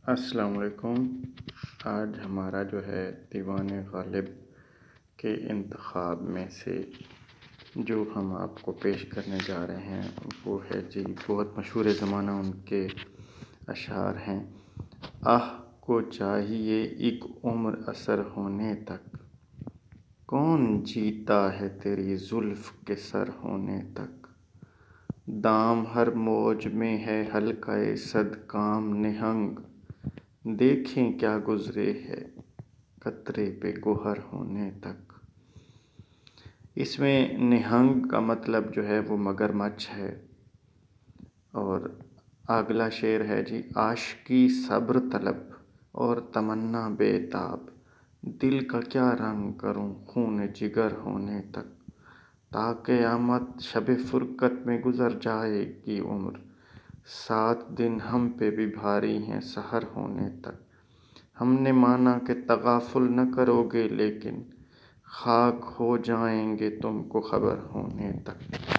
السلام علیکم۔ آج ہمارا جو ہے دیوان غالب کے انتخاب میں سے جو ہم آپ کو پیش کرنے جا رہے ہیں وہ ہے جی بہت مشہور زمانہ ان کے اشعار ہیں۔ آہ کو چاہیے ایک عمر اثر ہونے تک، کون جیتا ہے تیری زلف کے سر ہونے تک۔ دام ہر موج میں ہے حلقہ صد کام نہنگ، دیکھیں کیا گزرے ہے قطرے پہ گوہر ہونے تک۔ اس میں نہنگ کا مطلب جو ہے وہ مگرمچھ ہے، اور اگلا شعر ہے جی عاشقی صبر طلب اور تمنا بے تاب، دل کا کیا رنگ کروں خون جگر ہونے تک۔ تا قیامت شب فرقت میں گزر جائے گی عمر، 7 دن ہم پہ بھی بھاری ہیں سحر ہونے تک۔ ہم نے مانا کہ تغافل نہ کرو گے، لیکن خاک ہو جائیں گے تم کو خبر ہونے تک۔